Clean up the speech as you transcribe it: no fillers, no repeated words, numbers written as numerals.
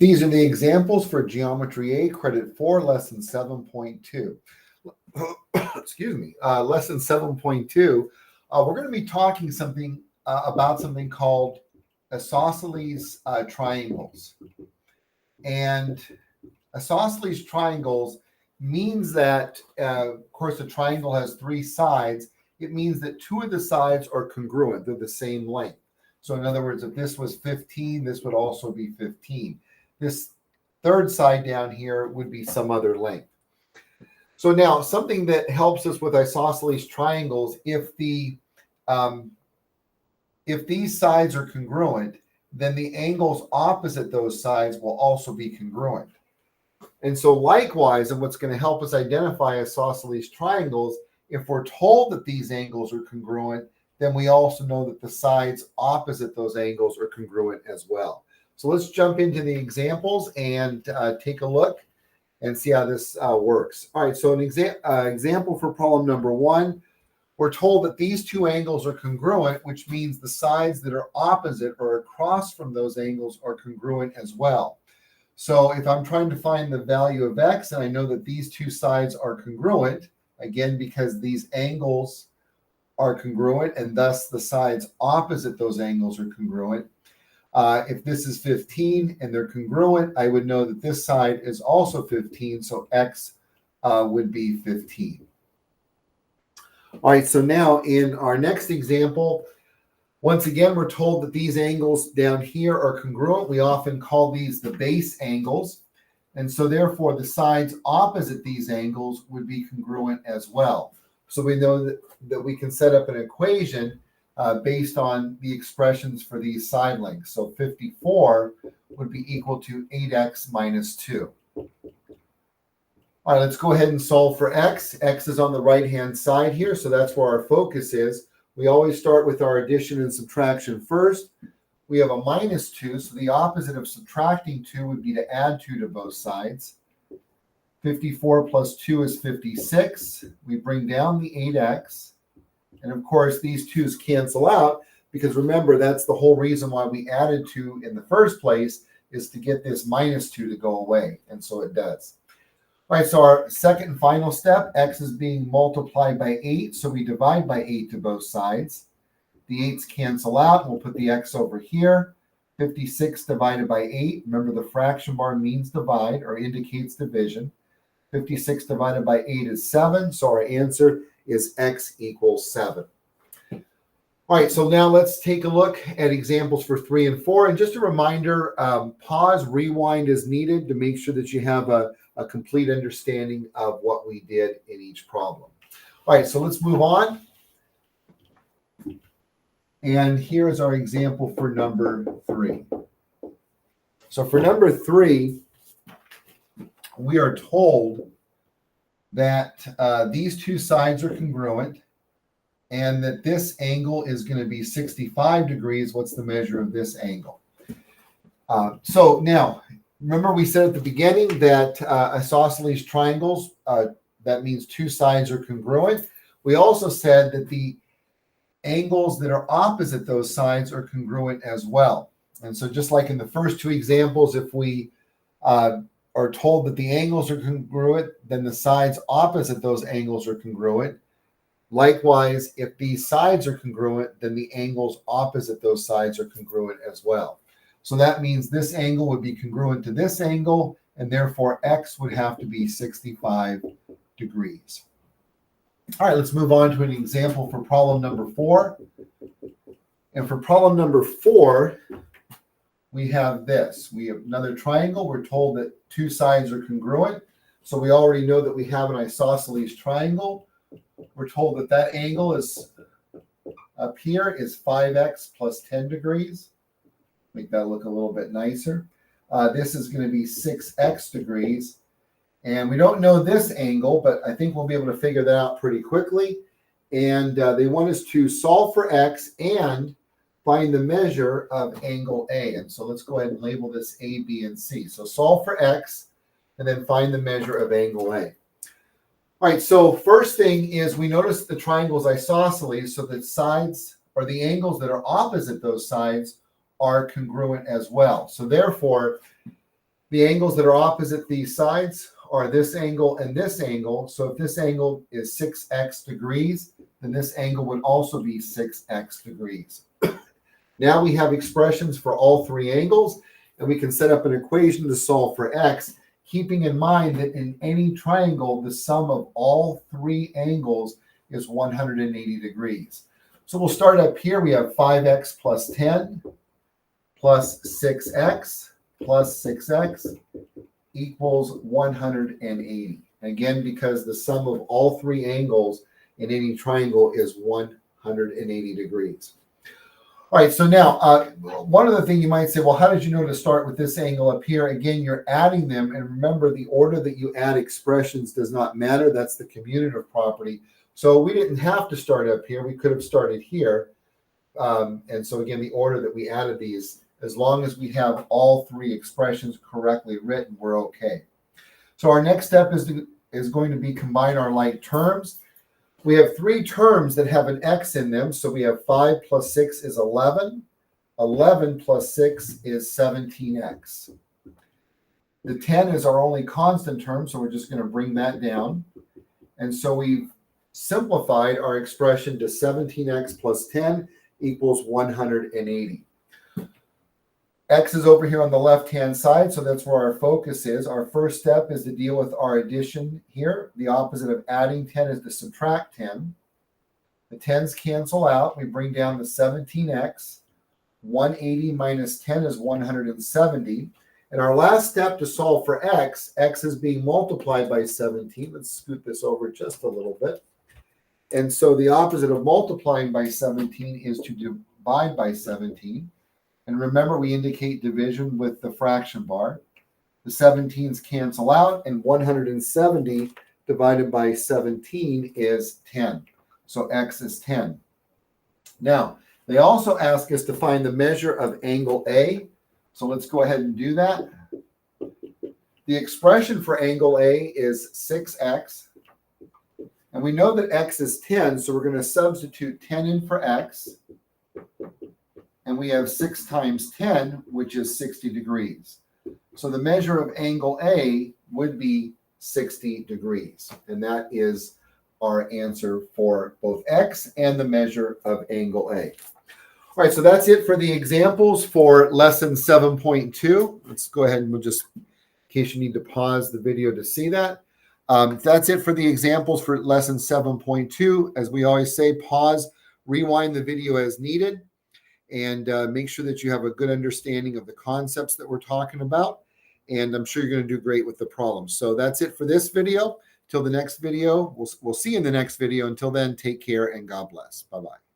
These are the examples for Geometry A, Credit 4, Lesson 7.2. Excuse me, Lesson 7.2. We're going to be talking about something called isosceles triangles. And isosceles triangles means that, of course, a triangle has three sides. It means that two of the sides are congruent. They're the same length. So in other words, if this was 15, this would also be 15. This third side down here would be some other length. So now something that helps us with isosceles triangles, if these sides are congruent, then the angles opposite those sides will also be congruent. And so likewise, and what's going to help us identify isosceles triangles, if we're told that these angles are congruent, then we also know that the sides opposite those angles are congruent as well. So let's jump into the examples and take a look and see how this works. All right, so an example for problem number 1, we're told that these two angles are congruent, which means the sides that are opposite or across from those angles are congruent as well. So if I'm trying to find the value of x, and I know that these two sides are congruent, again, because these angles are congruent, and thus the sides opposite those angles are congruent. If this is 15 and they're congruent, I would know that this side is also 15, so x would be 15. All right, so now in our next example, once again, we're told that these angles down here are congruent. We often call these the base angles. And so therefore, the sides opposite these angles would be congruent as well. So we know that we can set up an equation based on the expressions for these side lengths. So 54 would be equal to 8x minus 2. All right, let's go ahead and solve for x. X is on the right-hand side here, so that's where our focus is. We always start with our addition and subtraction first. We have a minus 2, so the opposite of subtracting 2 would be to add 2 to both sides. 54 plus 2 is 56. We bring down the 8x. And of course, these 2's cancel out because remember, that's the whole reason why we added 2 in the first place is to get this minus 2 to go away. And so it does. All right, so our second and final step, x is being multiplied by 8. So we divide by 8 to both sides. The 8's cancel out. We'll put the x over here. 56 divided by 8. Remember, the fraction bar means divide or indicates division. 56 divided by 8 is 7. So our answer is x equals 7. All right, so now let's take a look at examples for 3 and 4. And just a reminder, pause, rewind as needed to make sure that you have a complete understanding of what we did in each problem. All right, so let's move on. And here is our example for number 3. So for number 3, we are told that these two sides are congruent and that this angle is going to be 65 degrees. What's the measure of this angle? So now, remember we said at the beginning that isosceles triangles, that means two sides are congruent. We also said that the angles that are opposite those sides are congruent as well. And so just like in the first two examples, if we are told that the angles are congruent, then the sides opposite those angles are congruent. Likewise, if these sides are congruent, then the angles opposite those sides are congruent as well. So that means this angle would be congruent to this angle, and therefore x would have to be 65 degrees. All right, let's move on to an example for problem number 4. And for problem number 4, we have this. We have another triangle. We're told that two sides are congruent. So we already know that we have an isosceles triangle. We're told that that angle is up here is 5x plus 10 degrees. Make that look a little bit nicer. This is going to be 6x degrees. And we don't know this angle, but I think we'll be able to figure that out pretty quickly. And they want us to solve for x and find the measure of angle A. And so let's go ahead and label this A, B, and C. So solve for x and then find the measure of angle A. All right, so first thing is we notice the triangle is isosceles, so the sides or the angles that are opposite those sides are congruent as well. So therefore, The angles that are opposite these sides are this angle and this angle. So if this angle is 6x degrees, then this angle would also be 6x degrees. Now we have expressions for all three angles, and we can set up an equation to solve for x, keeping in mind that in any triangle, the sum of all three angles is 180 degrees. So we'll start up here. We have 5x plus 10 plus 6x plus 6x equals 180. Again, because the sum of all three angles in any triangle is 180 degrees. All right, so now one other thing you might say, well, how did you know to start with this angle up here? Again, you're adding them, and remember the order that you add expressions does not matter. That's the commutative property. So we didn't have to start up here. We could have started here. And so again, the order that we added these, as long as we have all three expressions correctly written, we're okay. So our next step is going to be combine our like terms. We have three terms that have an x in them. So we have 5 plus 6 is 11. 11 plus 6 is 17x. The 10 is our only constant term, so we're just going to bring that down. And so we've simplified our expression to 17x plus 10 equals 180. X is over here on the left-hand side, so that's where our focus is. Our first step is to deal with our addition here. The opposite of adding 10 is to subtract 10. The 10s cancel out. We bring down the 17x. 180 minus 10 is 170. And our last step to solve for x is being multiplied by 17. Let's scoot this over just a little bit. And so the opposite of multiplying by 17 is to divide by 17. And remember, we indicate division with the fraction bar. The 17s cancel out, and 170 divided by 17 is 10. So x is 10. Now, they also ask us to find the measure of angle A. So let's go ahead and do that. The expression for angle A is 6x. And we know that x is 10, so we're going to substitute 10 in for x. And we have 6 times 10, which is 60 degrees. So the measure of angle A would be 60 degrees. And that is our answer for both x and the measure of angle A. All right, so that's it for the examples for lesson 7.2. Let's go ahead and we'll just, in case you need to pause the video to see that. That's it for the examples for lesson 7.2. As we always say, pause, rewind the video as needed, and make sure that you have a good understanding of the concepts that we're talking about. And I'm sure you're going to do great with the problems. So that's it for this video. Till the next video, we'll see you in the next video. Until then, take care and God bless. Bye-bye.